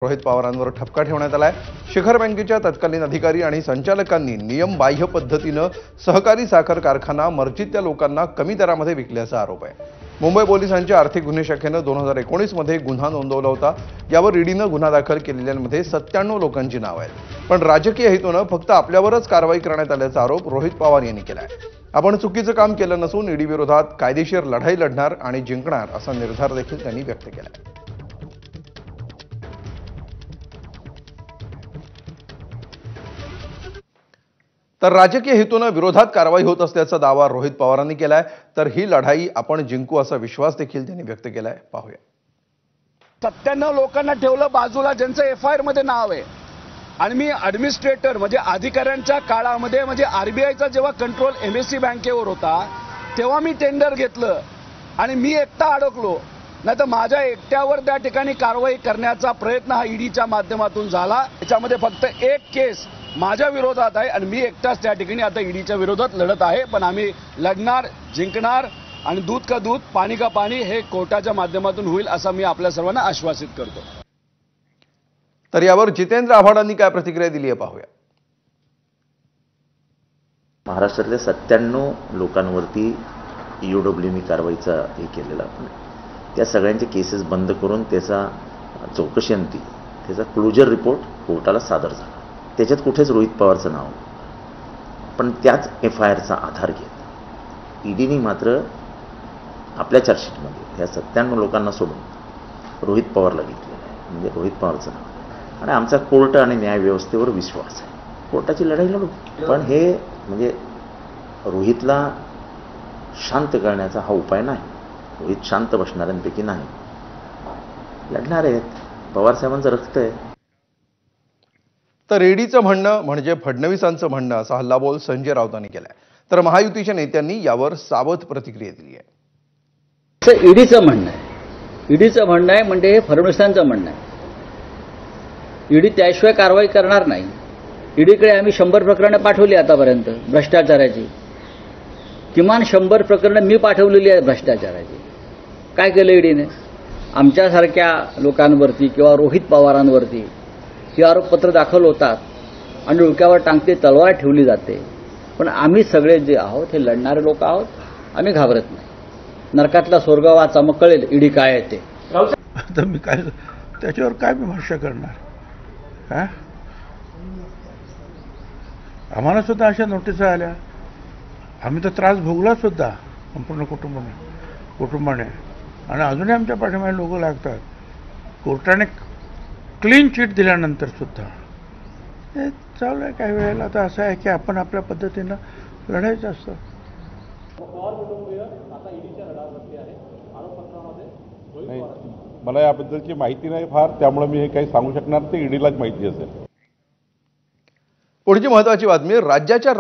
रोहित पवारांवर ठपका ठेवण्यात आलाय। शिखर बँकेच्या तत्कालीन अधिकारी आणि संचालकांनी नियमबाह्य पद्धतीने सहकारी साखर कारखाना मर्जीतल्या लोकांना कमी दरामध्ये विकल्याचा आरोप आहे। मुंबई पोलिसांच्या आर्थिक गुन्हे शाखेने 2019 मध्ये गुन्हा नोंदवला होता। यावर ईडीने गुन्हा दाखल केलेल्यांमध्ये 97 लोकांची नावे आहेत। पण राजकीय हेतूने फक्त आपल्यावरच कारवाई करण्यात आल्याचा आरोप रोहित पवार यांनी केलाय। आपण चुकीचं काम केलं नसून ईडी विरोधात कायदेशीर लढाई लढणार आणि जिंकणार असा निर्धार देखील त्यांनी व्यक्त केलाय। तर राजकीय हेतूने विरोधात कारवाई होत असल्याचा दावा रोहित पवारांनी केलाय। तर ही लढाई आपण जिंकू असा विश्वास देखील त्यांनी व्यक्त केलाय। पाहूया। 97 लोकांना ठेवलं बाजूला ज्यांचं एफआयआर मध्ये नाव आहे आणि मी ॲडमिनिस्ट्रेटर म्हणजे अधिकाऱ्यांच्या काळामध्ये म्हणजे आरबीआयचा जेव्हा कंट्रोल एमएससी बँकेवर होता तेव्हा मी टेंडर घेतलं आणि मी एकटा अडकलो। नाहीतर माझ्या एकट्यावर त्या ठिकाणी कारवाई करण्याचा प्रयत्न हा ईडीच्या माध्यमातून झाला। त्याच्यामध्ये फक्त एक केस माझ्या विरोधात आहे आणि मी एकटाच त्या ठिकाणी आता ईडीच्या विरोधात लढत आहे। पण आम्ही लढणार, जिंकणार आणि दूध का दूध पाणी का पाणी हे कोर्टाच्या माध्यमातून होईल असं मी आपल्या सर्वांना आश्वासित करतो। तर यावर जितेंद्र आव्हाडांनी काय प्रतिक्रिया दिली आहे पाहूया। महाराष्ट्रातल्या 97 लोकांवरती ईओडब्ल्यूनी कारवाईचा हे केलेला आपण त्या सगळ्यांचे केसेस बंद करून त्याचा चौकशीअंती त्याचा क्लोजर रिपोर्ट कोर्टाला सादर झाला। त्याच्यात कुठेच रोहित पवारचं नाव पण त्याच एफआयआरचा आधार घेत ईडीने मात्र आपल्या चार्जशीटमध्ये त्या 97 लोकांना सोडून रोहित पवारला घेतलेलं आहे। म्हणजे रोहित पवारचं नाव आणि आमचा कोर्ट आणि न्यायव्यवस्थेवर विश्वास आहे। कोर्टाची लढाई लढू पण हे म्हणजे रोहितला शांत करण्याचा हा उपाय नाही। रोहित शांत बसणाऱ्यांपैकी नाही, लढणार आहेत। पवारसाहेबांचं रक्त आहे। तर ईडीचं म्हणणं म्हणजे फडणवीसांचं म्हणणं असा हल्लाबोल संजय राऊतांनी केलाय। तर महायुतीच्या नेत्यांनी यावर सावध प्रतिक्रिया दिली आहे। ईडीचं म्हणणं आहे म्हणजे हे फडणवीसांचं म्हणणं आहे। ईडी त्याशिवाय कारवाई करणार नाही। ईडीकडे आम्ही 100 प्रकरणं पाठवली आतापर्यंत भ्रष्टाचाराची, किमान 100 प्रकरणं मी पाठवलेली आहेत भ्रष्टाचाराची। काय केलं ईडीने? आमच्यासारख्या लोकांवरती किंवा रोहित पवारांवरती ही आरोपपत्र दाखल होतात आणि डोक्यावर टांगती तलवार ठेवली जाते। पण आम्ही सगळे जे आहोत हे लढणारे लोक आहोत, आम्ही घाबरत नाही। नरकातला स्वर्ग वाचा मग कळेल ईडी काय आहे ते। आता मी काय त्याच्यावर काय मी भाष्य करणार? हा, आम्हाला सुद्धा अशा नोटिसा आल्या, आम्ही तर त्रास भोगला सुद्धा संपूर्ण कुटुंबाने आणि अजूनही आमच्या पाठीमागे लोक लागतात। कोर्टाने क्लीन चिट दिल्यानंतर सुद्धा हे चालू आहे। काही वेळेला आता असं आहे की आपण आपल्या पद्धतीनं लढायचं असतं। नाही, मला याबद्दलची माहिती नाही फार, त्यामुळे मी हे काही सांगू शकणार ते ईडीलाच माहिती असेल। पुढची महत्त्वाची बातमी, राज्याच्या